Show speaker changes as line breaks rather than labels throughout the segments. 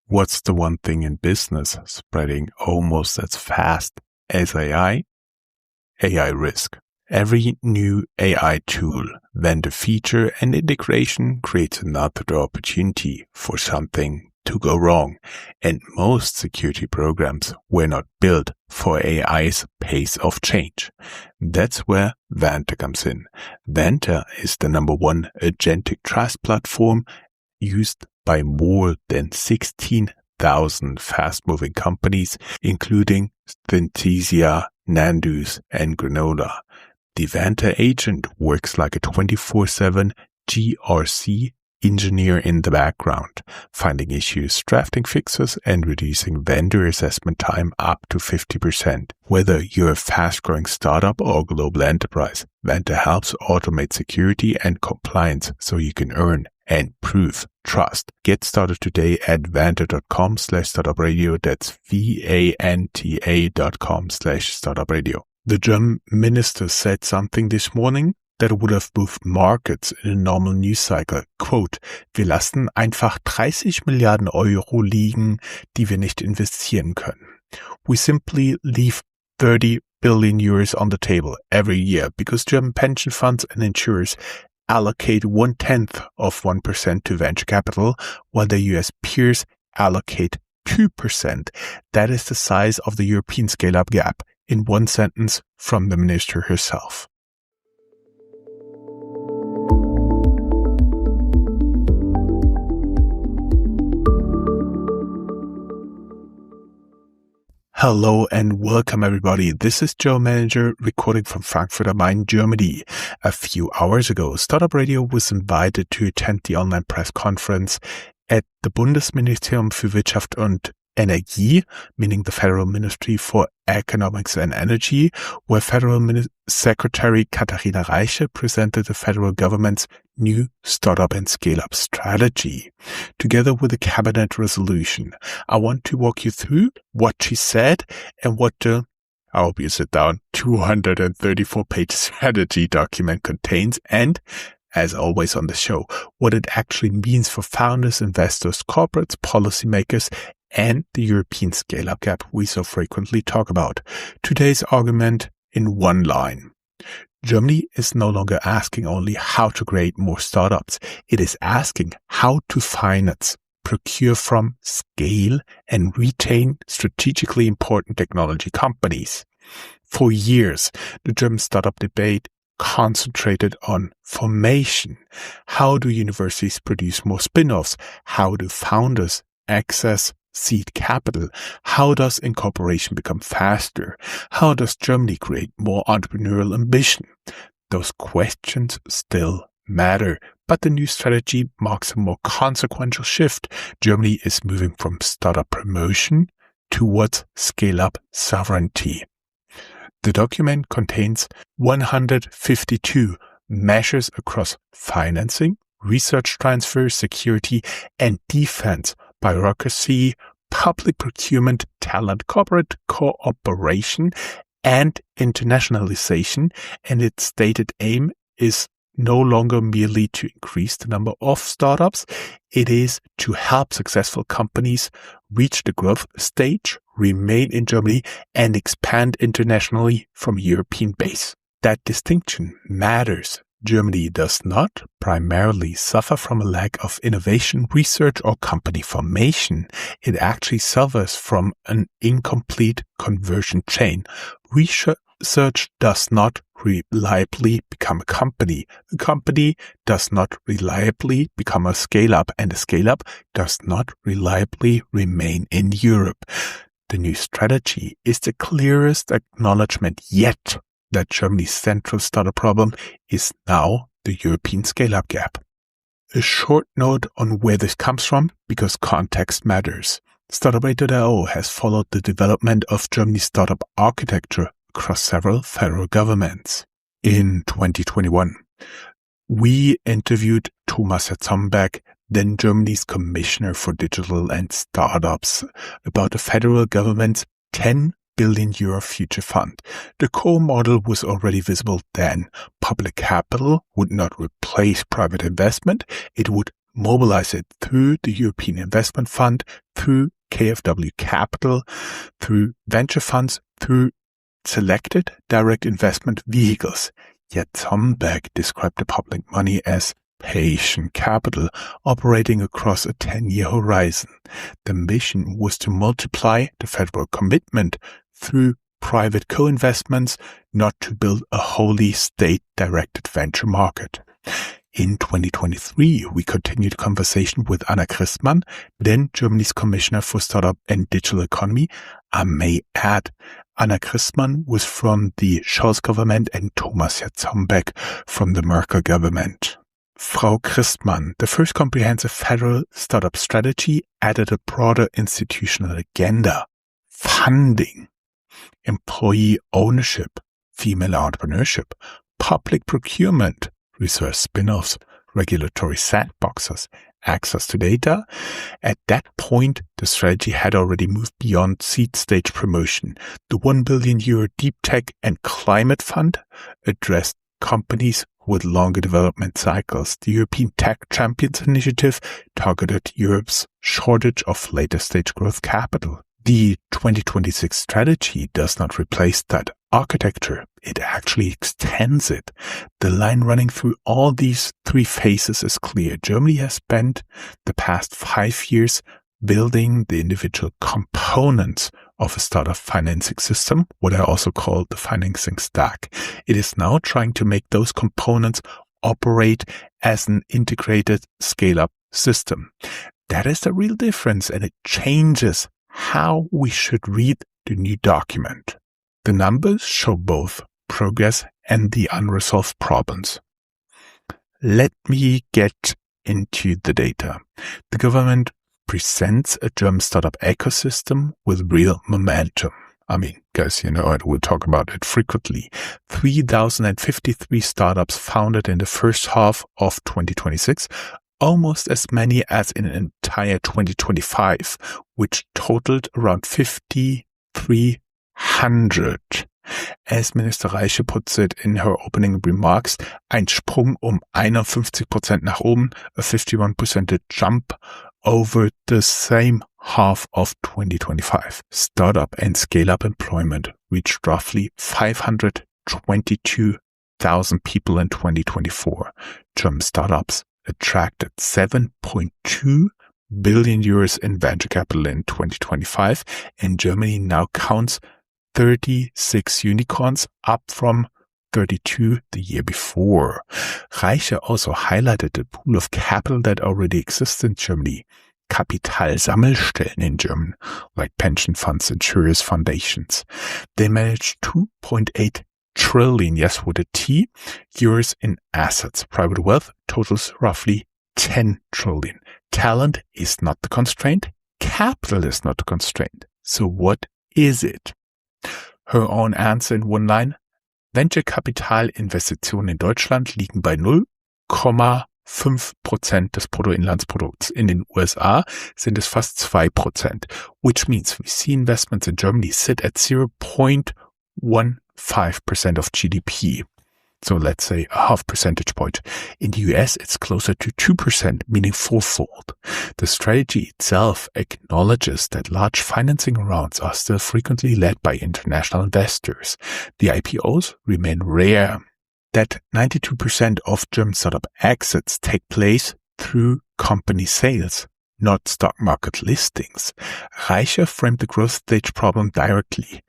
What's the one thing in business spreading almost as fast as AI? AI risk. Every new AI tool, vendor feature, and integration creates another opportunity for something to go wrong. And most security programs were not built for AI's pace of change. That's where Vanta comes in. Vanta is the #1 agentic trust platform used by more than 16,000 fast-moving companies, including Synthesia, Nando's, and Granola. The Vanta agent works like a 24/7 GRC engineer in the background, finding issues, drafting fixes, and reducing vendor assessment time up to 50%. Whether you're a fast-growing startup or global enterprise, Vanta helps automate security and compliance so you can earn and prove trust. Get started today at vanta.com/startupradio. That's VANTA.com/startupradio. The German minister said something this morning that would have moved markets in a normal news cycle. Quote, wir lassen einfach 30 Milliarden Euro liegen, die wir nicht investieren können. We simply leave 30 billion euros on the table every year because German pension funds and insurers allocate 1/10 of 1% to venture capital, while their US peers allocate 2%. That is the size of the European scale-up gap, in one sentence from the minister herself. Hello and welcome everybody. This is Joe Menninger recording from Frankfurt am Main, Germany. A few hours ago, Startup Radio was invited to attend the online press conference at the Bundesministerium für Wirtschaft und Energie, meaning the Federal Ministry for Economics and Energy, where Federal Secretary Katharina Reiche presented the federal government's new Startup and Scaleup Strategy, together with a cabinet resolution. I want to walk you through what she said and what the, I hope you sit down, 234-page strategy document contains, and as always on the show, what it actually means for founders, investors, corporates, policymakers, and the European scale-up gap we so frequently talk about. Today's argument in one line. Germany is no longer asking only how to create more startups. It is asking how to finance, procure from, scale, and retain strategically important technology companies. For years, the German startup debate concentrated on formation. How do universities produce more spin-offs? How do founders access seed capital? How does incorporation become faster? How does Germany create more entrepreneurial ambition? Those questions still matter, but the new strategy marks a more consequential shift. Germany is moving from startup promotion towards scale-up sovereignty. The document contains 152 measures across financing, research transfer, security, and defense, bureaucracy, public procurement, talent, corporate cooperation, and internationalization, and its stated aim is no longer merely to increase the number of startups, it is to help successful companies reach the growth stage, remain in Germany, and expand internationally from a European base. That distinction matters. Germany does not primarily suffer from a lack of innovation, research, or company formation. It actually suffers from an incomplete conversion chain. Research does not reliably become a company. A company does not reliably become a scale-up, and a scale-up does not reliably remain in Europe. The new strategy is the clearest acknowledgement yet that Germany's central startup problem is now the European scale-up gap. A short note on where this comes from, because context matters. Startuprad.io has followed the development of Germany's startup architecture across several federal governments. In 2021, we interviewed Thomas Herzomberg, then Germany's Commissioner for Digital and Startups, about the federal government's 10 billion euro future fund. The core model was already visible then. Public capital would not replace private investment. It would mobilize it through the European Investment Fund, through KfW Capital, through venture funds, through selected direct investment vehicles. Yet Thunberg described the public money as patient capital operating across a 10-year horizon. The mission was to multiply the federal commitment through private co-investments, not to build a wholly state-directed venture market. In 2023, we continued conversation with Anna Christmann, then Germany's Commissioner for Startup and Digital Economy. I may add, Anna Christmann was from the Scholz government and Thomas Thunberg from the Merkel government. Frau Christmann, the first comprehensive federal startup strategy, added a broader institutional agenda: funding, employee ownership, female entrepreneurship, public procurement, research spin-offs, regulatory sandboxes, access to data. At that point, the strategy had already moved beyond seed stage promotion. The €1 billion DeepTech and Climate Fund addressed companies with longer development cycles. The European Tech Champions Initiative targeted Europe's shortage of later stage growth capital. The 2026 strategy does not replace that architecture. It actually extends it. The line running through all these three phases is clear. Germany has spent the past 5 years building the individual components of a startup financing system, what I also call the financing stack. It is now trying to make those components operate as an integrated scale-up system. That is the real difference, and it changes how we should read the new document. The numbers show both progress and the unresolved problems. Let me get into the data. The government presents a German startup ecosystem with real momentum. I mean, guys, you know it, we'll talk about it frequently. 3,053 startups founded in the first half of 2026, almost as many as in an entire 2025, which totaled around 5,300. As Minister Reiche puts it in her opening remarks, ein Sprung 51% nach oben, a 51% jump over the same half of 2025. Startup and scale-up employment reached roughly 522,000 people in 2024. German startups attracted 7.2 billion euros in venture capital in 2025, and Germany now counts 36 unicorns, up from 32 the year before. Reiche also highlighted the pool of capital that already exists in Germany. Kapitalsammelstellen in German, like pension funds, insurers, foundations. They manage 2.8 trillion, yes with a T, euros in assets. Private wealth totals roughly 10 trillion. Talent is not the constraint. Capital is not the constraint. So what is it? Her own answer in one line: Venture-Kapital-Investitionen in Deutschland liegen bei 0,5% des Bruttoinlandsprodukts. In den USA sind es fast 2%, which means VC investments in Germany sit at 0.15% of GDP. So let's say a half percentage point. In the US, it's closer to 2%, meaning fourfold. The strategy itself acknowledges that large financing rounds are still frequently led by international investors. The IPOs remain rare. That 92% of German startup exits take place through company sales, not stock market listings. Reiche framed the growth stage problem directly.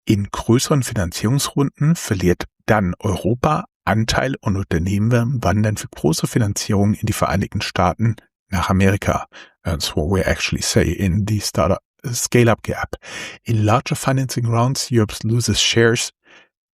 In größeren Finanzierungsrunden verliert dann Europa Anteil und Unternehmen wandern für große Finanzierungen in die Vereinigten Staaten nach Amerika. That's what we actually say in the startup scale-up gap. In larger financing rounds, Europe loses shares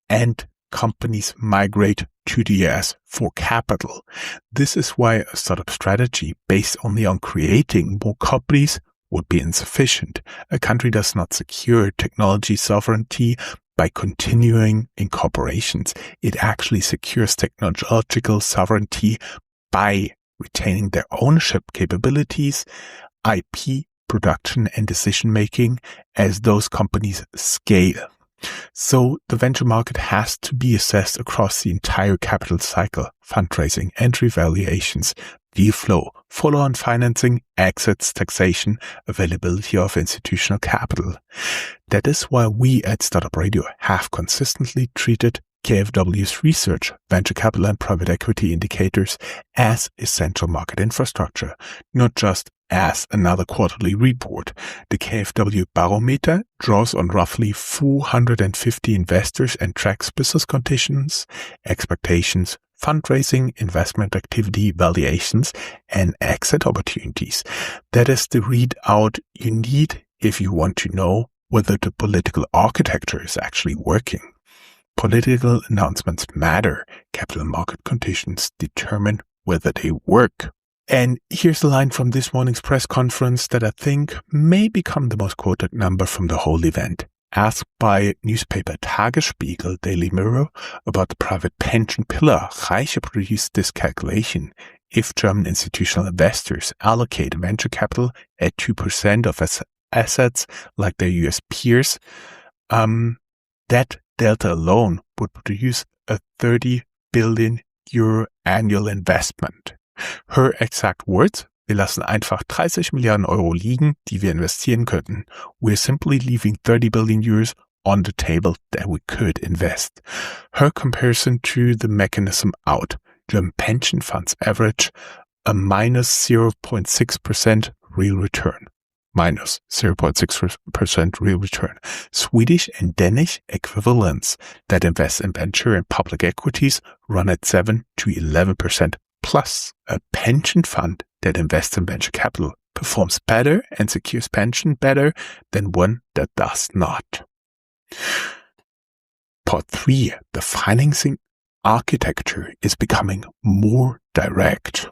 and companies migrate to the US for capital. This is why a startup strategy based only on creating more companies would be insufficient. A country does not secure technology sovereignty by continuing incorporations. It actually secures technological sovereignty by retaining their ownership capabilities, IP, production, and decision-making as those companies scale. So the venture market has to be assessed across the entire capital cycle: fundraising, entry valuations, deal flow, follow-on financing, exits, taxation, availability of institutional capital. That is why we at Startup Radio have consistently treated KfW's research, venture capital and private equity indicators as essential market infrastructure, not just as another quarterly report. The KfW barometer draws on roughly 450 investors and tracks business conditions, expectations, fundraising, investment activity, valuations, and exit opportunities. That is the readout you need if you want to know whether the political architecture is actually working. Political announcements matter. Capital market conditions determine whether they work. And here's a line from this morning's press conference that I think may become the most quoted number from the whole event. Asked by newspaper Tagesspiegel Daily Mirror about the private pension pillar, Reiche produced this calculation. If German institutional investors allocate venture capital at 2% of assets like their US peers, that delta alone would produce a 30 billion euro annual investment. Her exact words: Wir lassen einfach 30 Milliarden Euro liegen, die wir investieren könnten. We're simply leaving 30 billion euros on the table that we could invest. Her comparison to the mechanism out. German pension funds average a minus 0.6% real return. Minus 0.6% real return. Swedish and Danish equivalents that invest in venture and public equities run at 7 to 11%. Plus, a pension fund that invests in venture capital performs better and secures pension better than one that does not. Part 3. The financing architecture is becoming more direct.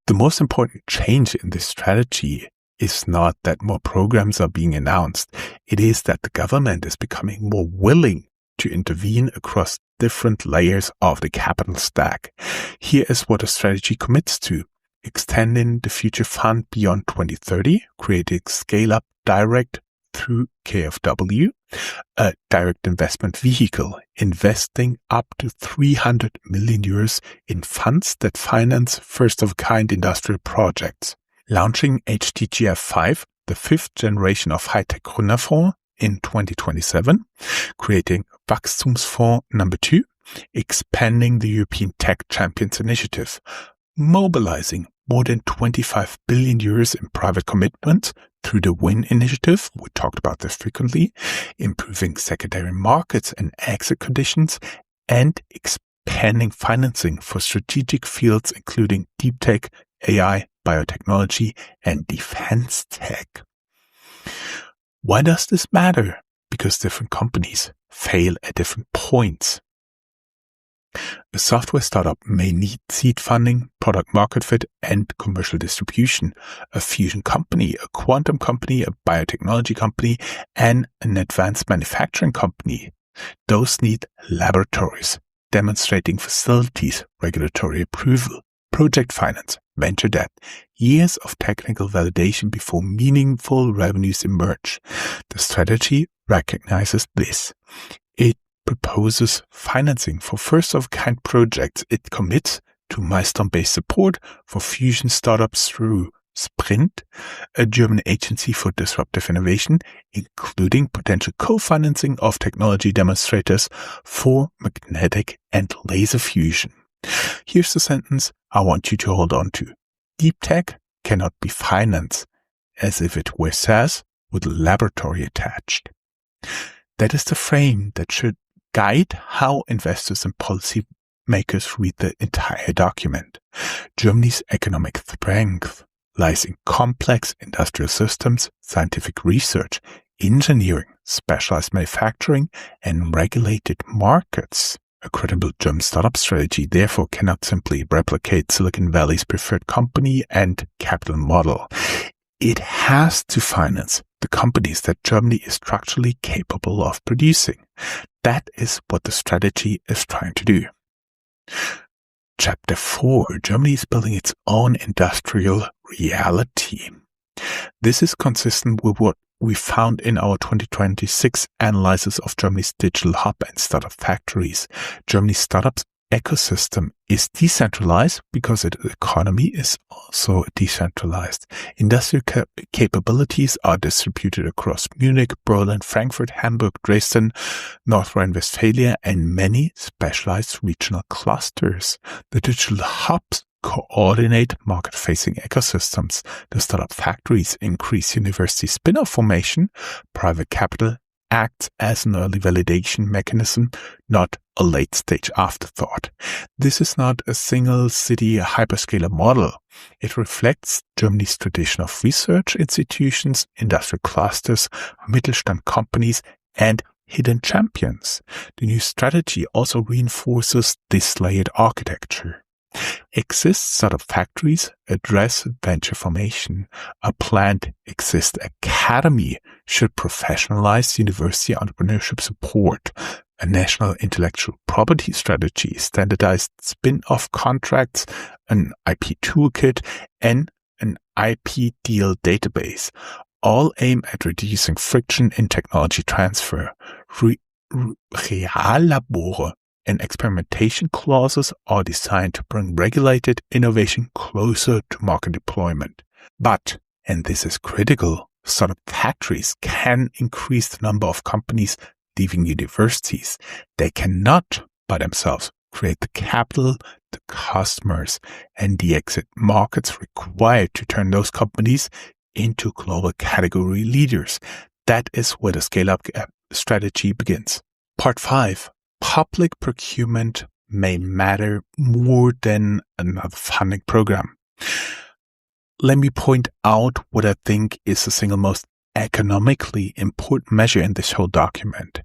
The most important change in this strategy is not that more programs are being announced. It is that the government is becoming more willing to intervene across different layers of the capital stack. Here is what the strategy commits to: extending the future fund beyond 2030, creating Scale-Up Direct through KfW, a direct investment vehicle, investing up to 300 million euros in funds that finance first-of-a-kind industrial projects, launching HTGF5, the fifth generation of high-tech Gründerfonds, in 2027, creating Wachstumsfonds number 2, expanding the European Tech Champions Initiative, mobilizing more than 25 billion euros in private commitments through the WIN initiative, we talked about this frequently, improving secondary markets and exit conditions, and expanding financing for strategic fields including DeepTech, AI, biotechnology, and DefenceTech. Why does this matter? Because different companies fail at different points. A software startup may need seed funding, product market fit, and commercial distribution. A fusion company, a quantum company, a biotechnology company, and an advanced manufacturing company. Those need laboratories, demonstrating facilities, regulatory approval, project finance, venture debt, years of technical validation before meaningful revenues emerge. The strategy recognizes this. It proposes financing for first-of-a-kind projects. It commits to milestone-based support for fusion startups through Sprint, a German agency for disruptive innovation, including potential co-financing of technology demonstrators for magnetic and laser fusion. Here's the sentence I want you to hold on to. DeepTech cannot be financed as if it were SaaS with a laboratory attached. That is the frame that should guide how investors and policymakers read the entire document. Germany's economic strength lies in complex industrial systems, scientific research, engineering, specialized manufacturing, and regulated markets. A credible German startup strategy therefore cannot simply replicate Silicon Valley's preferred company and capital model. It has to finance the companies that Germany is structurally capable of producing. That is what the strategy is trying to do. Chapter 4. Germany is building its own industrial reality. This is consistent with what we found in our 2026 analysis of Germany's digital hub and startup factories. Germany's startups ecosystem is decentralized because the economy is also decentralized. Industrial capabilities are distributed across Munich, Berlin, Frankfurt, Hamburg, Dresden, North Rhine-Westphalia, and many specialized regional clusters. The digital hubs coordinate market-facing ecosystems. The startup factories increase university spin-off formation. Private capital acts as an early validation mechanism, not a late-stage afterthought. This is not a single-city hyperscaler model. It reflects Germany's tradition of research institutions, industrial clusters, Mittelstand companies, and hidden champions. The new strategy also reinforces this layered architecture. Exist startup factories address venture formation. A planned Exist Academy should professionalize university entrepreneurship support. A national intellectual property strategy, standardized spin-off contracts, an IP toolkit, and an IP deal database all aim at reducing friction in technology transfer. Reallabore and experimentation clauses are designed to bring regulated innovation closer to market deployment. But, and this is critical, startup factories can increase the number of companies leaving universities. They cannot, by themselves, create the capital, the customers, and the exit markets required to turn those companies into global category leaders. That is where the scale-up strategy begins. Part 5. Public procurement may matter more than another funding program. Let me point out what I think is the single most economically important measure in this whole document.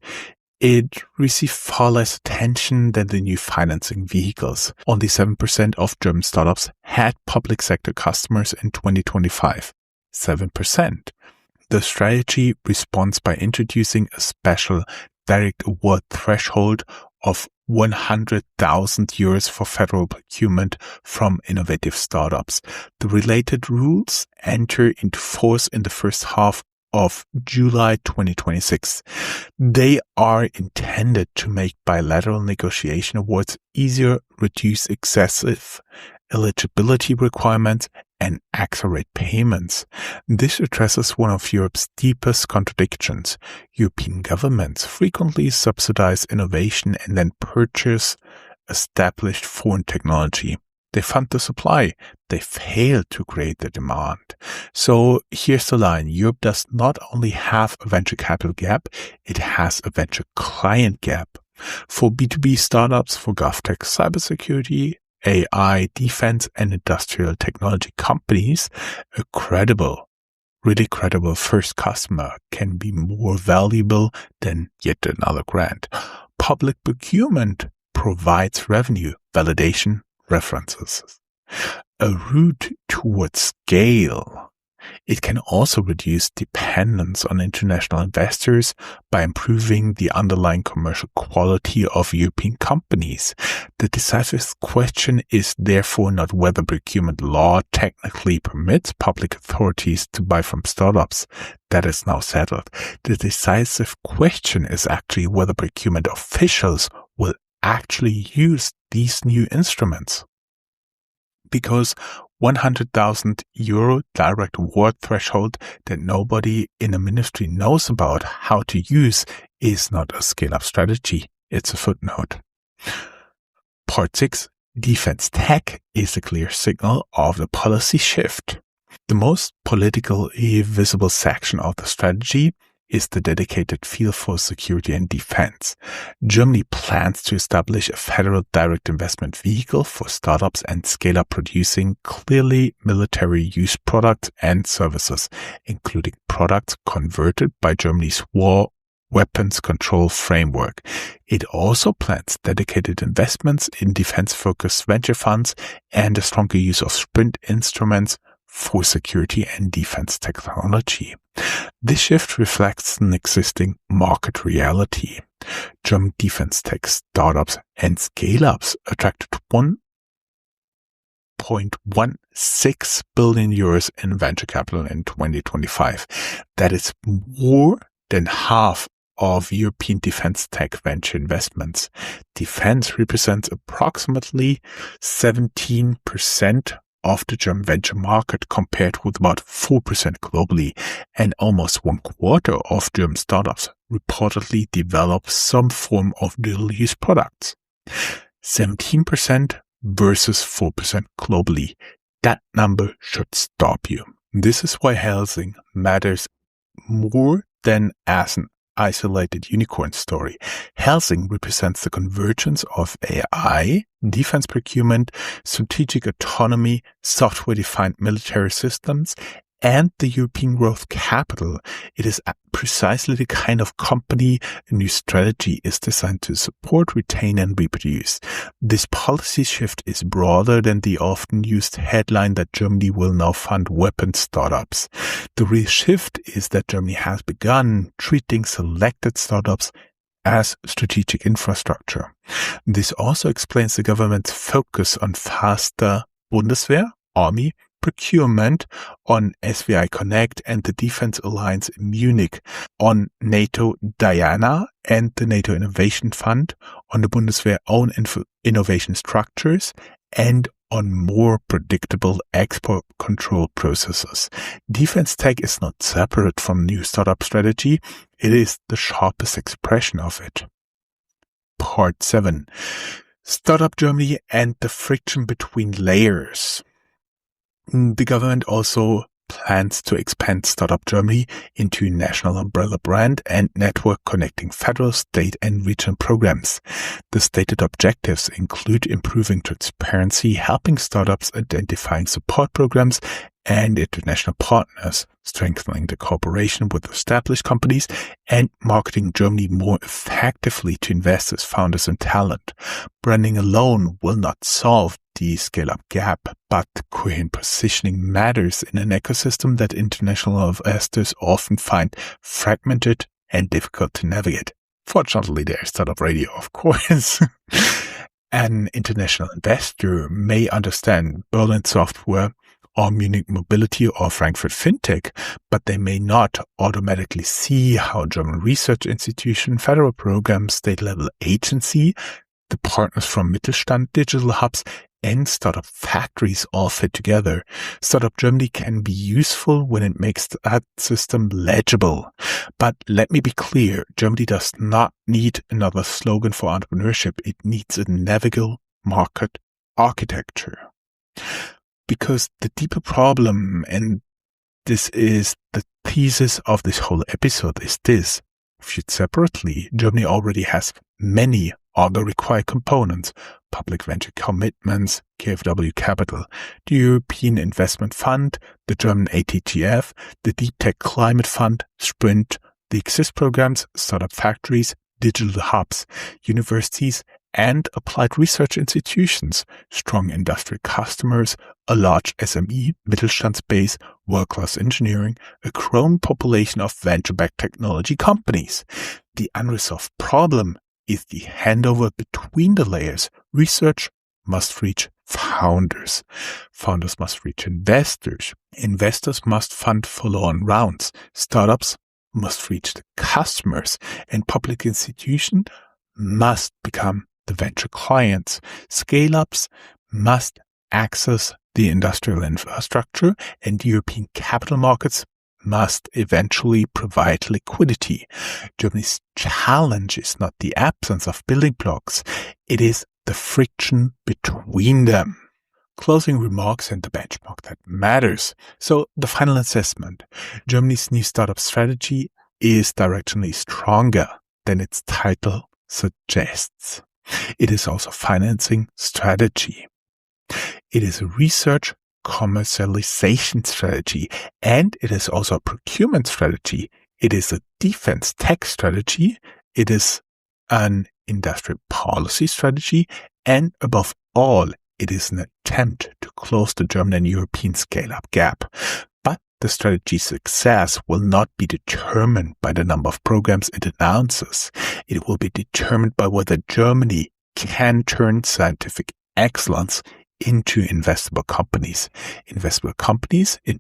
It received far less attention than the new financing vehicles. Only 7% of German startups had public sector customers in 2025. 7%. The strategy responds by introducing a special direct award threshold of 100,000 euros for federal procurement from innovative startups. The related rules enter into force in the first half of July 2026. They are intended to make bilateral negotiation awards easier, reduce excessive eligibility requirements, and accelerate payments. This addresses one of Europe's deepest contradictions. European governments frequently subsidize innovation and then purchase established foreign technology. They fund the supply. They fail to create the demand. So here's the line. Europe does not only have a venture capital gap, it has a venture client gap. For B2B startups, for GovTech, cybersecurity, AI, defense, and industrial technology companies, a really credible first customer can be more valuable than yet another grant. Public procurement provides revenue, validation, references. A route towards scale. It can also reduce dependence on international investors by improving the underlying commercial quality of European companies. The decisive question is therefore not whether procurement law technically permits public authorities to buy from startups. That is now settled. The decisive question is actually whether procurement officials will actually use these new instruments. Because 100,000 euro direct award threshold that nobody in a ministry knows about how to use is not a scale-up strategy. It's a footnote. Part 6. DefenceTech is a clear signal of the policy shift. The most politically visible section of the strategy is the dedicated field for security and defense. Germany plans to establish a federal direct investment vehicle for startups and scale-up producing clearly military use products and services, including products converted by Germany's war weapons control framework. It also plans dedicated investments in defense-focused venture funds and a stronger use of sprint instruments for security and defense technology. This shift reflects an existing market reality. German defense tech startups and scale-ups attracted 1.16 billion euros in venture capital in 2025. That is more than half of European defense tech venture investments. Defense represents approximately 17% of the German venture market, compared with about 4% globally, and almost 1/4 of German startups reportedly develop some form of dual-use products. 17% versus 4% globally. That number should stop you. This is why Helsing matters more than as an isolated unicorn story. Helsing represents the convergence of AI, defense procurement, strategic autonomy, software-defined military systems, and the European growth capital. It is precisely the kind of company a new strategy is designed to support, retain, and reproduce. This policy shift is broader than the often used headline that Germany will now fund weapon startups. The real shift is that Germany has begun treating selected startups as strategic infrastructure. This also explains the government's focus on faster Bundeswehr, Army, procurement, on SWI Connect and the Defense Alliance in Munich, on NATO Diana and the NATO Innovation Fund, on the Bundeswehr own innovation structures, and on more predictable export control processes. Defense tech is not separate from new startup strategy. It is the sharpest expression of it. Part 7. Startup Germany and the friction between layers. The government also plans to expand Startup Germany into a national umbrella brand and network connecting federal, state, and regional programs. The stated objectives include improving transparency, helping startups identifying support programs and international partners, strengthening the cooperation with established companies, and marketing Germany more effectively to investors, founders, and talent. Branding alone will not solve the scale-up gap, but coherent positioning matters in an ecosystem that international investors often find fragmented and difficult to navigate. Fortunately, there's Startup Radio, of course. An international investor may understand Berlin software or Munich mobility or Frankfurt fintech, but they may not automatically see how German research institution, federal programs, state-level agency, the partners from Mittelstand, digital hubs, and startup factories all fit together. Startup Germany can be useful when it makes that system legible. But let me be clear, Germany does not need another slogan for entrepreneurship. It needs a navigable market architecture. Because the deeper problem, and this is the thesis of this whole episode, is this. Viewed separately, Germany already has many other required components: public venture commitments, KfW Capital, the European Investment Fund, the German ATGF, the DeepTech Climate Fund, Sprint, the EXIST programs, startup factories, digital hubs, universities, and applied research institutions, strong industry customers, a large SME, Mittelstand space, world-class engineering, a growing population of venture-backed technology companies. The unresolved problem is the handover between the layers. Research must reach founders. Founders must reach investors. Investors must fund follow-on rounds. Startups must reach the customers, and public institutions must become the venture clients. Scale-ups must access the industrial infrastructure, and European capital markets must eventually provide liquidity. Germany's challenge is not the absence of building blocks, it is the friction between them. Closing remarks and the benchmark that matters. So the final assessment. Germany's new startup strategy is directionally stronger than its title suggests. It is also a financing strategy. It is a research commercialization strategy, and it is also a procurement strategy. It is a defense tech strategy. It is an industrial policy strategy, and above all, it is an attempt to close the German and European scale-up gap. But the strategy's success will not be determined by the number of programs it announces. It will be determined by whether Germany can turn scientific excellence into investable companies into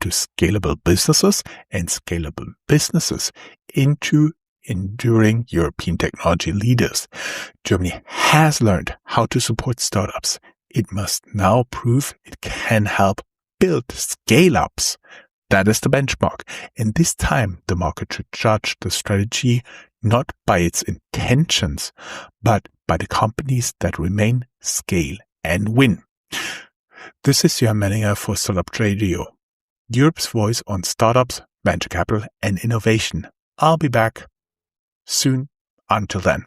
scalable businesses, and scalable businesses into enduring European technology leaders. Germany has learned how to support startups. It must now prove it can help build scale-ups. That is the benchmark. And this time, the market should judge the strategy not by its intentions, but by the companies that remain, scale, and win. This is Joe Menninger for Startup.io, Europe's voice on startups, venture capital, and innovation. I'll be back soon. Until then.